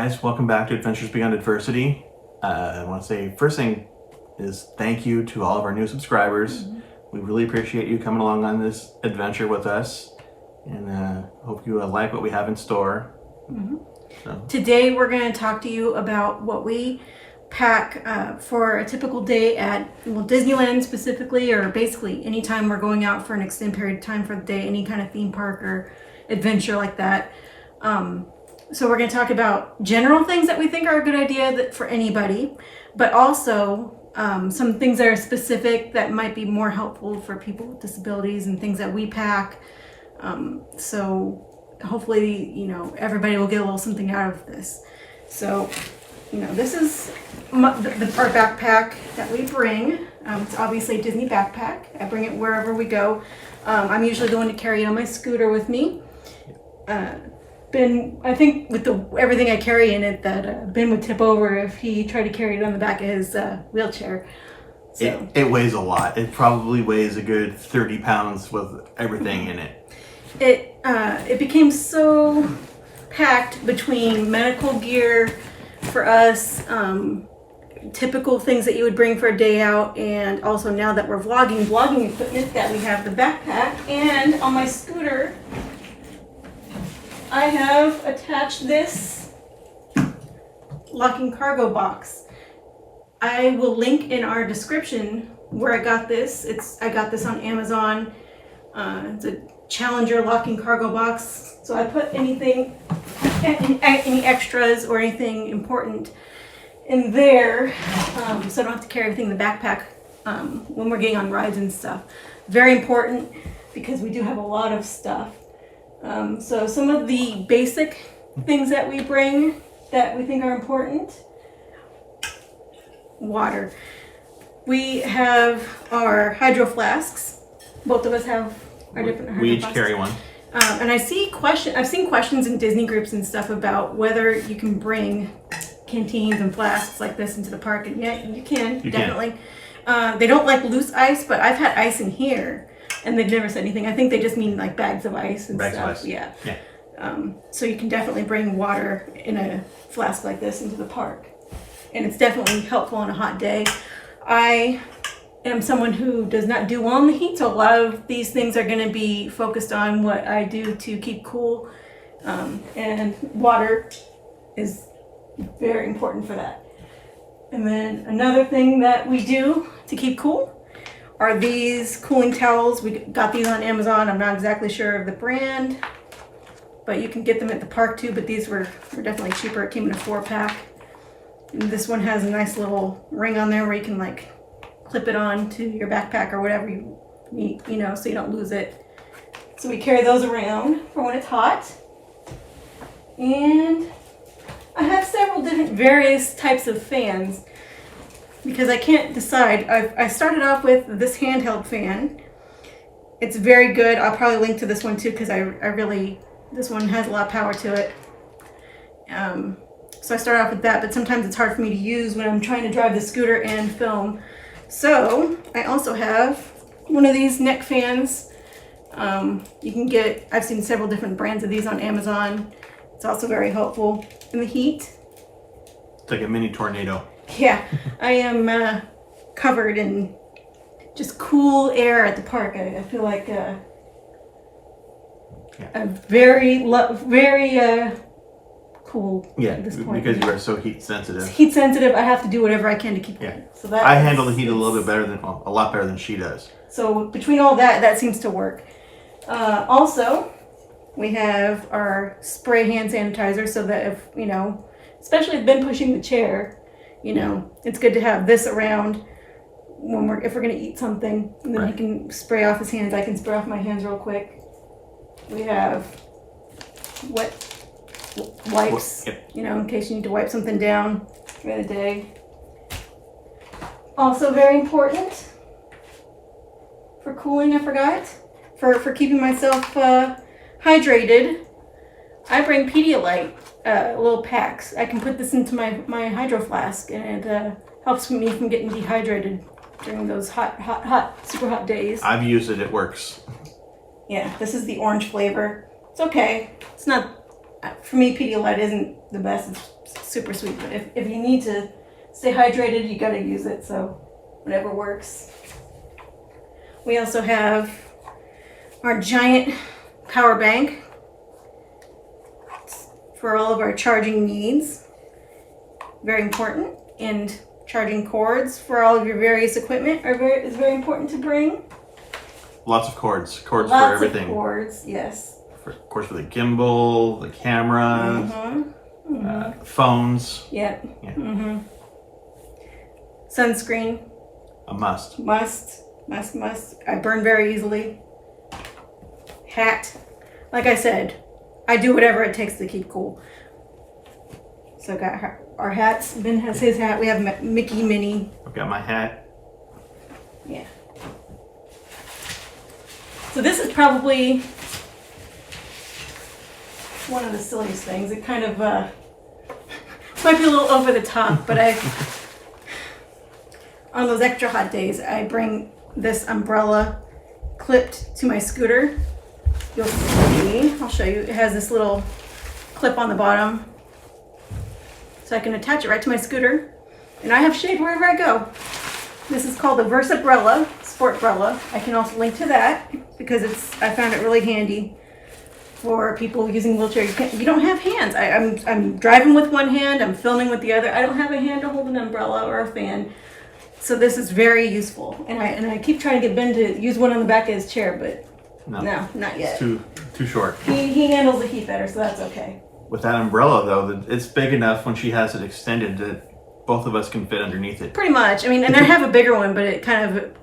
guys, welcome back to Adventures Beyond Adversity. I want to say first thing is thank you to all of our new subscribers. We really appreciate you coming along on this adventure with us, and hope you like what we have in store. So. Today we're going to talk to you about what we pack for a typical day at Disneyland specifically, or basically anytime we're going out for an extended period of time for the day, any kind of theme park or adventure like that. So we're going to talk about general things that we think are a good idea for anybody, but also some things that are specific that might be more helpful for people with disabilities and things that we pack. So hopefully, everybody will get a little something out of this. So, this is our backpack that we bring. It's obviously a Disney backpack. I bring it wherever we go. I'm usually the one to carry it on my scooter with me. I think with everything I carry in it, that Ben would tip over if he tried to carry it on the back of his wheelchair. So. It weighs a lot. It probably weighs a good 30 pounds with everything in it. It became so packed between medical gear for us, typical things that you would bring for a day out, and also now that we're vlogging equipment, that we have the backpack. And on my scooter, I have attached this locking cargo box. I will link in our description where I got this. I got this on Amazon. It's a Challenger locking cargo box. So I put any extras or anything important in there, so I don't have to carry everything in the backpack when we're getting on rides and stuff. Very important because we do have a lot of stuff. So some of the basic things that we bring that we think are important. Water. We have our hydro flasks. Both of us have our different hydro We each flasks. carry one. And I've seen questions in Disney groups and stuff about whether you can bring canteens and flasks like this into the park. And yeah, you can, definitely. They don't like loose ice, but I've had ice in here. And they've never said anything. I think they just mean like bags of ice and stuff. Bags of ice. Yeah. So you can definitely bring water in a flask like this into the park. And it's definitely helpful on a hot day. I am someone who does not do well in the heat, so a lot of these things are going to be focused on what I do to keep cool. And water is very important for that. And then another thing that we do to keep cool are these cooling towels. We got these on Amazon. I'm not exactly sure of the brand, but you can get them at the park too, but these were definitely cheaper. It came in a 4-pack. And this one has a nice little ring on there where you can like clip it on to your backpack or whatever you need, so you don't lose it. So we carry those around for when it's hot. And I have several different various types of fans, because I can't decide. I started off with this handheld fan. It's very good. I'll probably link to this one too, because this one has a lot of power to it. So I started off with that, but sometimes it's hard for me to use when I'm trying to drive the scooter and film. So I also have one of these neck fans. You can get, I've seen several different brands of these on Amazon. It's also very helpful in the heat. It's like a mini tornado. Yeah, I am covered in just cool air at the park. I feel like a very cool at this point. Because you are so heat sensitive. It's heat sensitive. I have to do whatever I can to keep it. So I handle the heat a little bit better a lot better than she does. So between all that seems to work. Also, we have our spray hand sanitizer, so that if especially if Ben pushing the chair. It's good to have this around if we're gonna eat something, and then he can spray off his hands. I can spray off my hands real quick. We have wet wipes, in case you need to wipe something down for the day. Also very important for cooling, I forgot, for keeping myself hydrated, I bring Pedialyte. Little packs. I can put this into my hydro flask, and it helps me from getting dehydrated during those super hot days. I've used it. It works. Yeah, this is the orange flavor. It's okay. It's not For me, Pedialyte isn't the best. It's super sweet, but if you need to stay hydrated, you gotta use it. So whatever works. We also have our giant power bank for all of our charging needs. Very important. And charging cords for all of your various equipment is very important to bring. Lots of cords. Lots for everything. Of cords, yes. Cords for the gimbal, the camera, phones. Yep. Yeah. Sunscreen. A must. Must. I burn very easily. Hat. Like I said, I do whatever it takes to keep cool. So I got our hats. Ben has his hat. We have Mickey, Minnie. I've got my hat. Yeah. So this is probably one of the silliest things. It kind of might be a little over the top, but on those extra hot days, I bring this umbrella clipped to my scooter. You'll see, I'll show you. It has this little clip on the bottom, so I can attach it right to my scooter, and I have shade wherever I go. This is called the Versabrella, Sportbrella. I can also link to that because I found it really handy for people using wheelchairs. You don't have hands. I'm driving with one hand, I'm filming with the other. I don't have a hand to hold an umbrella or a fan. So this is very useful. And I keep trying to get Ben to use one on the back of his chair, but no, not yet. It's too short. He handles the heat better, so that's okay. With that umbrella though, it's big enough when she has it extended that both of us can fit underneath it. Pretty much. I mean, and I have a bigger one, but it kind of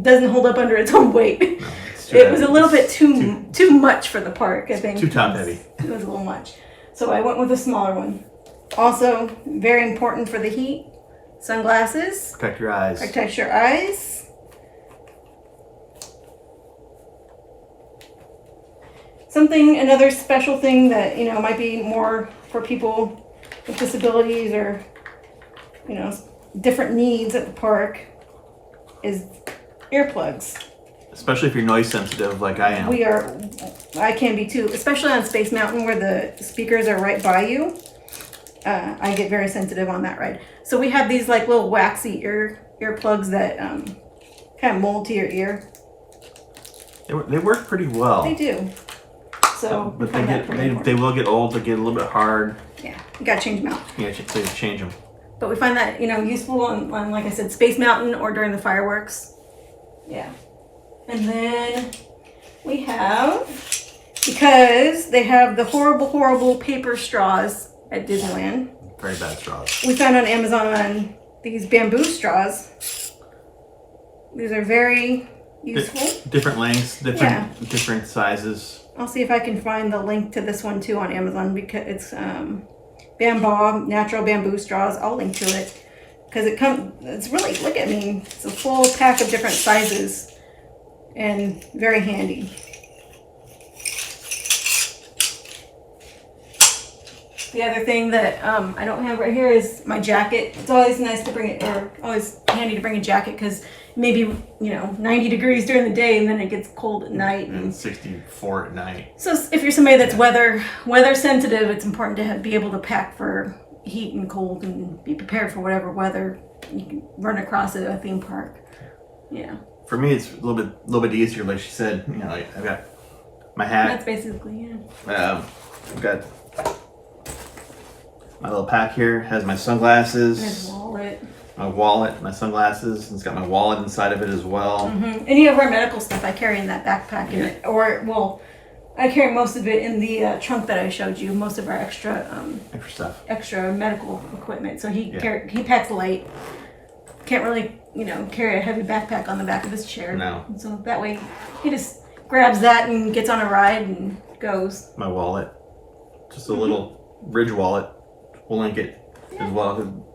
doesn't hold up under its own weight. No, it was a little bit too much for the park, I think. Too top heavy. It was a little much. So I went with a smaller one. Also, very important for the heat, sunglasses. Protect your eyes. Protect your eyes. Another special thing that, might be more for people with disabilities or, different needs at the park is earplugs. Especially if you're noise sensitive like I am. I can be too, especially on Space Mountain where the speakers are right by you. I get very sensitive on that ride. So we have these like little waxy earplugs that kind of mold to your ear. They work pretty well. They do. So, but they will get old. They get a little bit hard. Yeah, you gotta change them out. Yeah, so you change them. But we find that useful on like I said, Space Mountain or during the fireworks. Yeah. And then we have, because they have the horrible paper straws at Disneyland. Very bad straws. We found on Amazon these bamboo straws. These are very useful. Different lengths, different sizes. I'll see if I can find the link to this one too on Amazon because it's natural bamboo straws. I'll link to it because it's really, it's a full pack of different sizes and very handy. The other thing that I don't have right here is my jacket. It's always nice to bring it, or always handy to bring a jacket because maybe 90 degrees during the day and then it gets cold at night and 64 at night. So if you're somebody that's weather sensitive, it's important to be able to pack for heat and cold and be prepared for whatever weather you can run across at a theme park. Yeah. For me, it's a little bit easier. Like she said, I've got my hat. That's basically I've got my little pack here. Has my sunglasses. His wallet. My wallet, my sunglasses, and it's got my wallet inside of it as well. Mm-hmm. Any of our medical stuff I carry in that backpack, I carry most of it in the trunk that I showed you. Most of our extra stuff, extra medical equipment. So he packs light. Can't really carry a heavy backpack on the back of his chair. No. And so that way he just grabs that and gets on a ride and goes. My wallet, just a little Ridge wallet. We'll link it as well.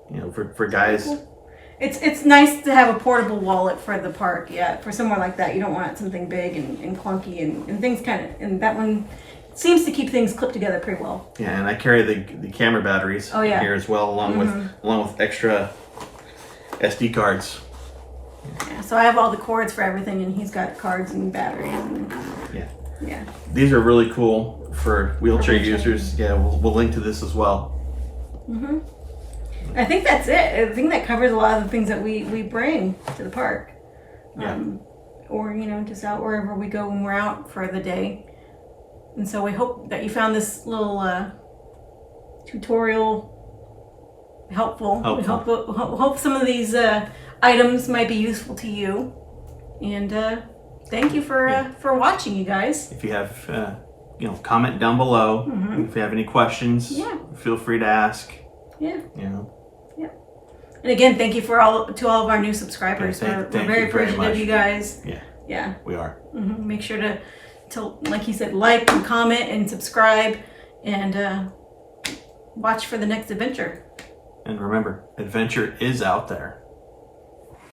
For guys. Cool. It's nice to have a portable wallet for the park, for somewhere like that. You don't want something big and clunky and things and that one seems to keep things clipped together pretty well. Yeah, and I carry the camera batteries here as well, along with extra SD cards. Yeah, so I have all the cords for everything, and he's got cards and batteries. And, Yeah. These are really cool for wheelchair wheelchair. users. Yeah, we'll link to this as well. Mm-hmm. I think that's it. I think that covers a lot of the things that we bring to the park. Yeah. Or, just out wherever we go when we're out for the day. And so we hope that you found this little tutorial helpful. We hope some of these items might be useful to you. And thank you for watching, you guys. If you have, comment down below. Mm-hmm. If you have any questions, feel free to ask. Yeah. Yeah. And again, thank you to all of our new subscribers. Yeah, We're very appreciative of you guys. Yeah. Yeah. We are. Mm-hmm. Make sure to, like he said, like and comment and subscribe, and watch for the next adventure. And remember, adventure is out there.